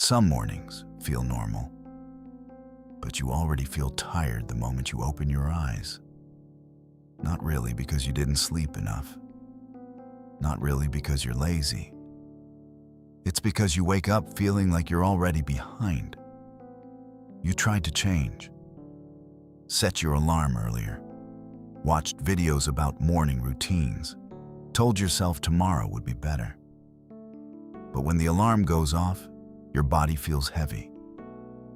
Some mornings feel normal, but you already feel tired the moment you open your eyes. Not really because you didn't sleep enough. Not really because you're lazy. It's because you wake up feeling like you're already behind. You tried to change. Set your alarm earlier. Watched videos about morning routines. Told yourself tomorrow would be better. But when the alarm goes off, your body feels heavy.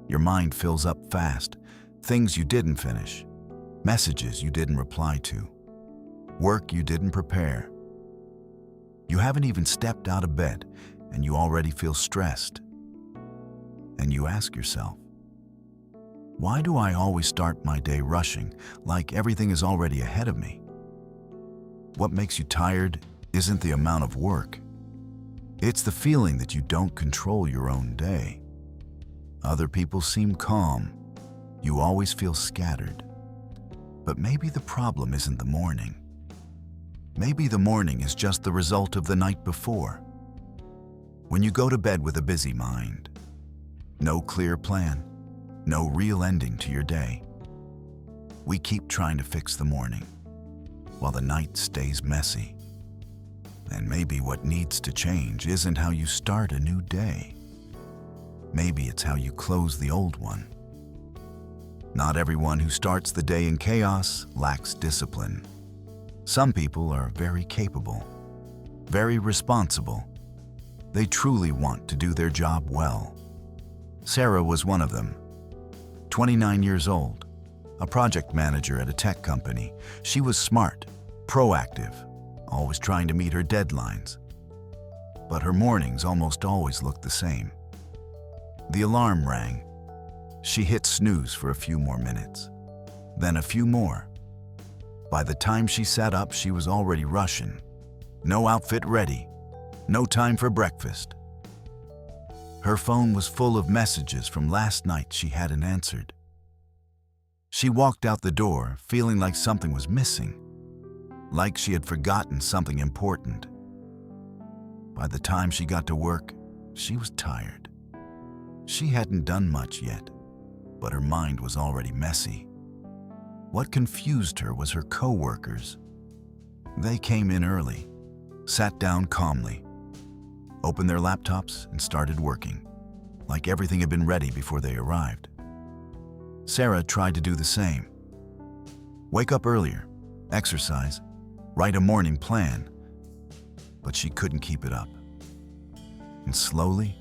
Your mind fills up fast. Things you didn't finish. Messages you didn't reply to. Work you didn't prepare. You haven't even stepped out of bed, and you already feel stressed. And you ask yourself, why do I always start my day rushing, like everything is already ahead of me? What makes you tired isn't the amount of work. It's the feeling that you don't control your own day. Other people seem calm. You always feel scattered. But maybe the problem isn't the morning. Maybe the morning is just the result of the night before. When you go to bed with a busy mind, no clear plan, no real ending to your day, we keep trying to fix the morning while the night stays messy. And maybe what needs to change isn't how you start a new day. Maybe it's how you close the old one. Not everyone who starts the day in chaos lacks discipline. Some people are very capable, very responsible. They truly want to do their job well. Sarah was one of them. 29 years old, a project manager at a tech company. She was smart, proactive, always trying to meet her deadlines. But her mornings almost always looked the same. The alarm rang. She hit snooze for a few more minutes, then a few more. By the time she sat up, she was already rushing. No outfit ready, no time for breakfast. Her phone was full of messages from last night she hadn't answered. She walked out the door feeling like something was missing, like she had forgotten something important. By the time she got to work, she was tired. She hadn't done much yet, but her mind was already messy. What confused her was her coworkers. They came in early, sat down calmly, opened their laptops and started working, like everything had been ready before they arrived. Sarah tried to do the same. Wake up earlier, exercise, write a morning plan, but she couldn't keep it up. And slowly,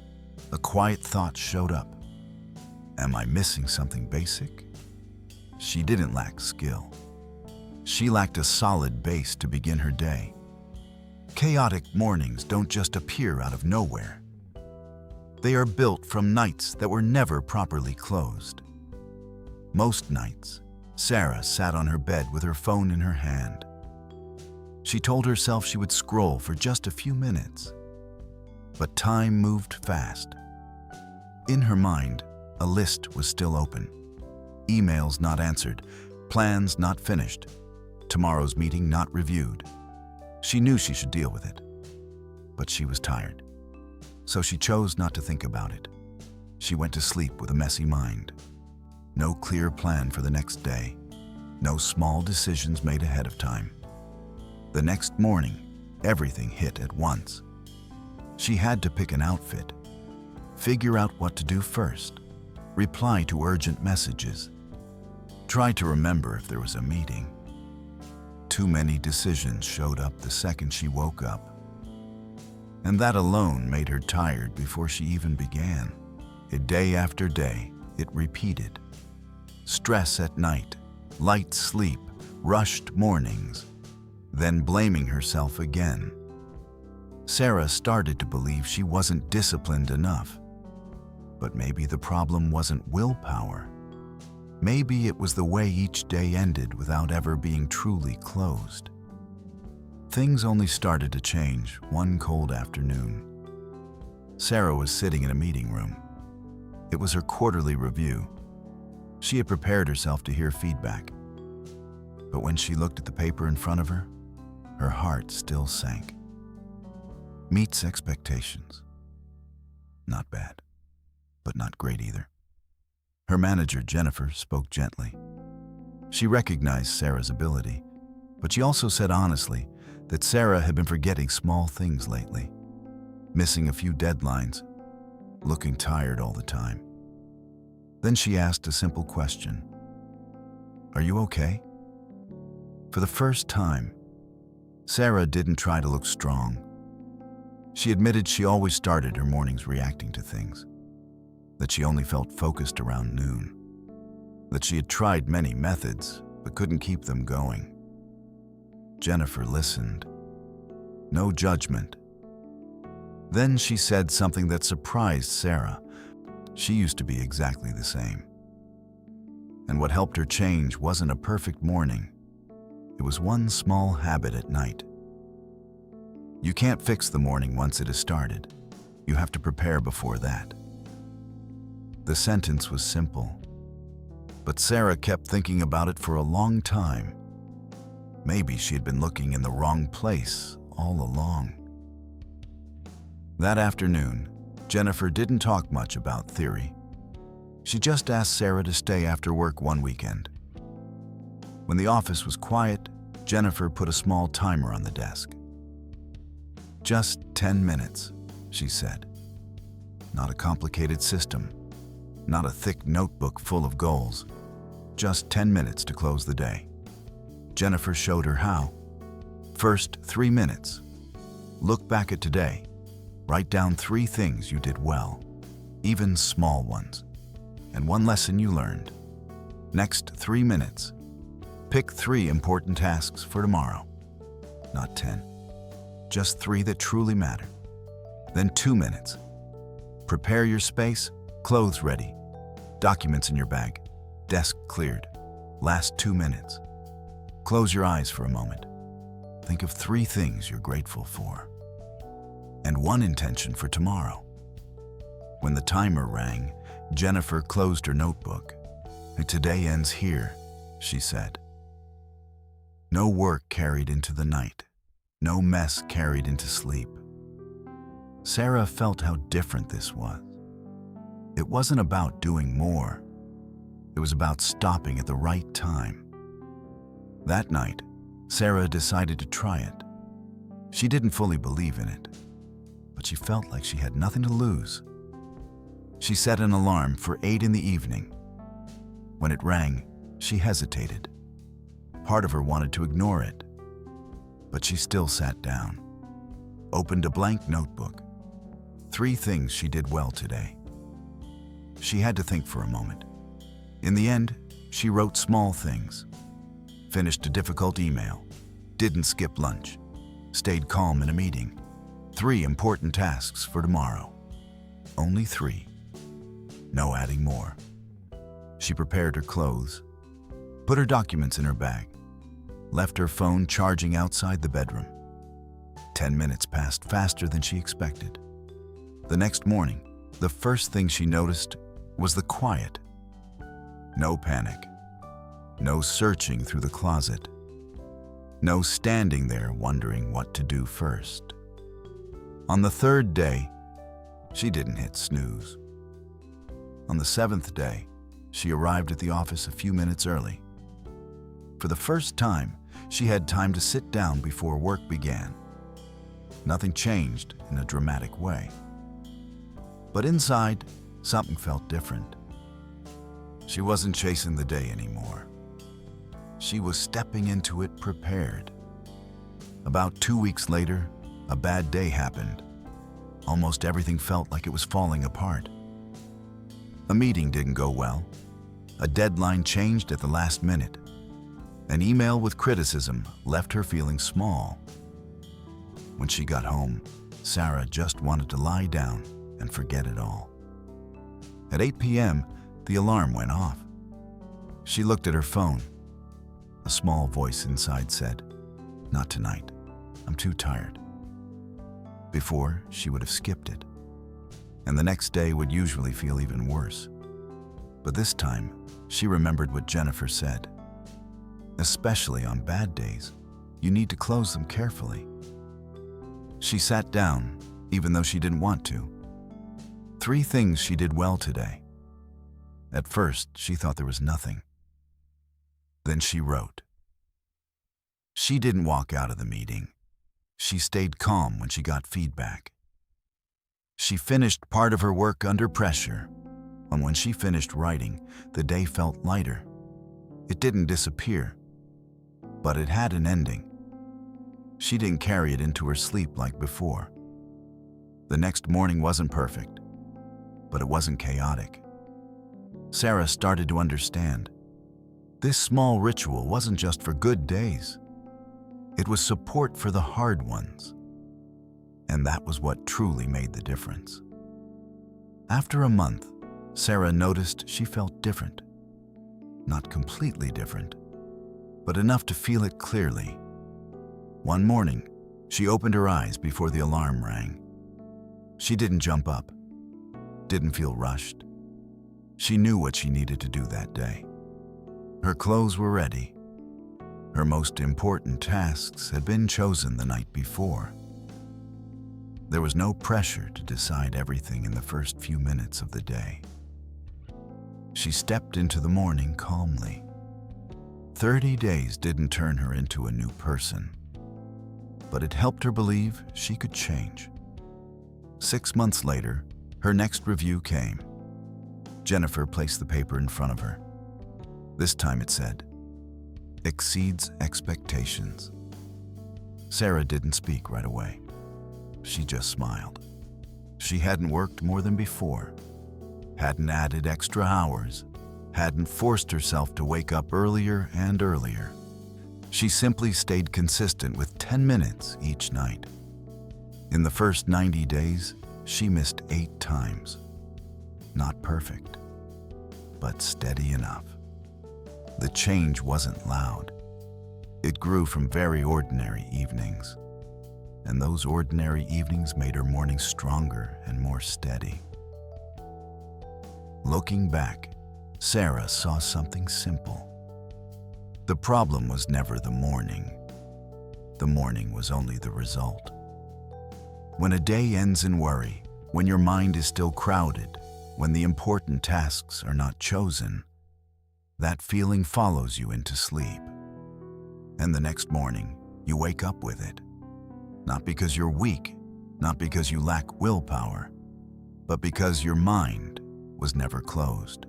a quiet thought showed up. Am I missing something basic? She didn't lack skill. She lacked a solid base to begin her day. Chaotic mornings don't just appear out of nowhere. They are built from nights that were never properly closed. Most nights, Sarah sat on her bed with her phone in her hand. She told herself she would scroll for just a few minutes. But time moved fast. In her mind, a list was still open. Emails not answered, plans not finished, tomorrow's meeting not reviewed. She knew she should deal with it, but she was tired. So she chose not to think about it. She went to sleep with a messy mind. No clear plan for the next day. No small decisions made ahead of time. The next morning, everything hit at once. She had to pick an outfit, figure out what to do first, reply to urgent messages, try to remember if there was a meeting. Too many decisions showed up the second she woke up. And that alone made her tired before she even began. Day after day, it repeated. Stress at night, light sleep, rushed mornings, then blaming herself again. Sarah started to believe she wasn't disciplined enough. But maybe the problem wasn't willpower. Maybe it was the way each day ended without ever being truly closed. Things only started to change one cold afternoon. Sarah was sitting in a meeting room. It was her quarterly review. She had prepared herself to hear feedback. But when she looked at the paper in front of her, her heart still sank. Meets expectations. Not bad. great either. Her manager, Jennifer, spoke gently. She recognized Sarah's ability, but she also said honestly that Sarah had been forgetting small things lately, missing a few deadlines, looking tired all the time. Then she asked a simple question. "Are you okay?" For the first time, Sarah didn't try to look strong. She admitted she always started her mornings reacting to things, that she only felt focused around noon, that she had tried many methods but couldn't keep them going. Jennifer listened. No judgment. Then she said something that surprised Sarah. She used to be exactly the same. And what helped her change wasn't a perfect morning. It was one small habit at night. You can't fix the morning once it has started. You have to prepare before that. The sentence was simple, but Sarah kept thinking about it for a long time. Maybe she had been looking in the wrong place all along. That afternoon, Jennifer didn't talk much about theory. She just asked Sarah to stay after work one weekend. When the office was quiet, Jennifer put a small timer on the desk. "Just 10 minutes, she said. Not a complicated system, not a thick notebook full of goals. Just 10 minutes to close the day. Jennifer showed her how. First, 3 minutes. Look back at today. Write down 3 things you did well, even small ones, and 1 lesson you learned. Next, 3 minutes. Pick 3 important tasks for tomorrow. Not 10. Just 3 that truly matter. Then 2 minutes. Prepare your space, clothes ready, documents in your bag, desk cleared. Last 2 minutes. Close your eyes for a moment. Think of 3 things you're grateful for. And 1 intention for tomorrow." When the timer rang, Jennifer closed her notebook. "Today ends here," she said. No work carried into the night. No mess carried into sleep. Sarah felt how different this was. It wasn't about doing more. It was about stopping at the right time. That night, Sarah decided to try it. She didn't fully believe in it, but she felt like she had nothing to lose. She set an alarm for 8 in the evening. When it rang, she hesitated. Part of her wanted to ignore it, but she still sat down, opened a blank notebook. 3 things she did well today. She had to think for a moment. In the end, she wrote small things. Finished a difficult email. Didn't skip lunch. Stayed calm in a meeting. 3 important tasks for tomorrow. Only 3. No adding more. She prepared her clothes, put her documents in her bag, left her phone charging outside the bedroom. 10 minutes passed faster than she expected. The next morning, the first thing she noticed was the quiet. No panic. No searching through the closet. No standing there wondering what to do first. On the 3rd day, she didn't hit snooze. On the 7th day, she arrived at the office a few minutes early. For the first time, she had time to sit down before work began. Nothing changed in a dramatic way. But inside, something felt different. She wasn't chasing the day anymore. She was stepping into it prepared. About 2 weeks later, a bad day happened. Almost everything felt like it was falling apart. A meeting didn't go well. A deadline changed at the last minute. An email with criticism left her feeling small. When she got home, Sarah just wanted to lie down and forget it all. At 8 p.m., the alarm went off. She looked at her phone. A small voice inside said, "Not tonight. I'm too tired." Before, she would have skipped it, and the next day would usually feel even worse. But this time, she remembered what Jennifer said. Especially on bad days, you need to close them carefully. She sat down, even though she didn't want to. 3 things she did well today. At first, she thought there was nothing. Then she wrote. She didn't walk out of the meeting. She stayed calm when she got feedback. She finished part of her work under pressure, and when she finished writing, the day felt lighter. It didn't disappear, but it had an ending. She didn't carry it into her sleep like before. The next morning wasn't perfect, but it wasn't chaotic. Sarah started to understand. This small ritual wasn't just for good days. It was support for the hard ones. And that was what truly made the difference. After a month, Sarah noticed she felt different. Not completely different, but enough to feel it clearly. One morning, she opened her eyes before the alarm rang. She didn't jump up, didn't feel rushed. She knew what she needed to do that day. Her clothes were ready. Her most important tasks had been chosen the night before. There was no pressure to decide everything in the first few minutes of the day. She stepped into the morning calmly. 30 days didn't turn her into a new person, but it helped her believe she could change. 6 months later, her next review came. Jennifer placed the paper in front of her. This time it said, "Exceeds expectations." Sarah didn't speak right away. She just smiled. She hadn't worked more than before, hadn't added extra hours, hadn't forced herself to wake up earlier and earlier. She simply stayed consistent with 10 minutes each night. In the first 90 days, she missed 8 times. Not perfect, but steady enough. The change wasn't loud. It grew from very ordinary evenings. And those ordinary evenings made her mornings stronger and more steady. Looking back, Sarah saw something simple. The problem was never the morning. The morning was only the result. When a day ends in worry, when your mind is still crowded, when the important tasks are not chosen, that feeling follows you into sleep. And the next morning, you wake up with it. Not because you're weak, not because you lack willpower, but because your mind was never closed.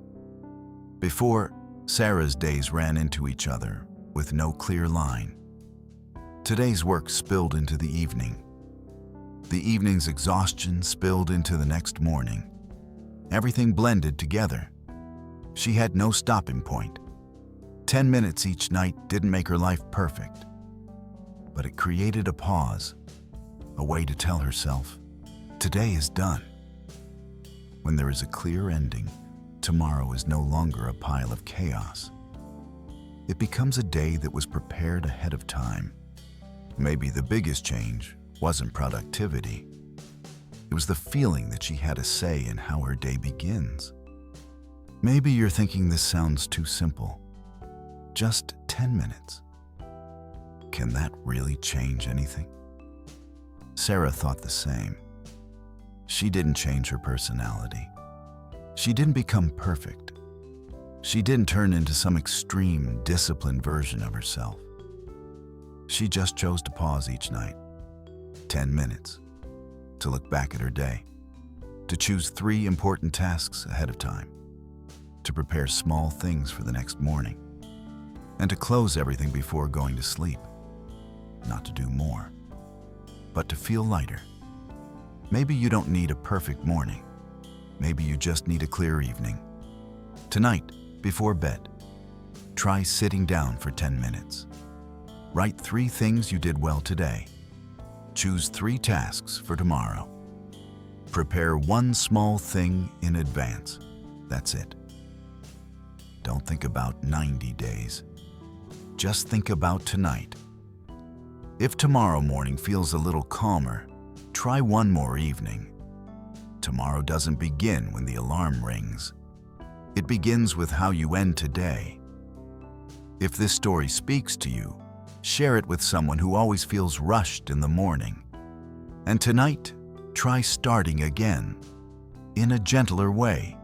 Before, Sarah's days ran into each other with no clear line. Today's work spilled into the evening. The evening's exhaustion spilled into the next morning. Everything blended together. She had no stopping point. 10 minutes each night didn't make her life perfect, but it created a pause, a way to tell herself, today is done. When there is a clear ending, tomorrow is no longer a pile of chaos. It becomes a day that was prepared ahead of time. Maybe the biggest change wasn't productivity. It was the feeling that she had a say in how her day begins. Maybe you're thinking this sounds too simple. Just 10 minutes. Can that really change anything? Sarah thought the same. She didn't change her personality. She didn't become perfect. She didn't turn into some extreme, disciplined version of herself. She just chose to pause each night, 10 minutes, to look back at her day, to choose 3 important tasks ahead of time, to prepare small things for the next morning, and to close everything before going to sleep. Not to do more, but to feel lighter. Maybe you don't need a perfect morning. Maybe you just need a clear evening. Tonight, before bed, try sitting down for 10 minutes. Write 3 things you did well today. Choose 3 tasks for tomorrow. Prepare 1 small thing in advance. That's it. Don't think about 90 days. Just think about tonight. If tomorrow morning feels a little calmer, try 1 more evening. Tomorrow doesn't begin when the alarm rings. It begins with how you end today. If this story speaks to you, share it with someone who always feels rushed in the morning. And tonight, try starting again, in a gentler way.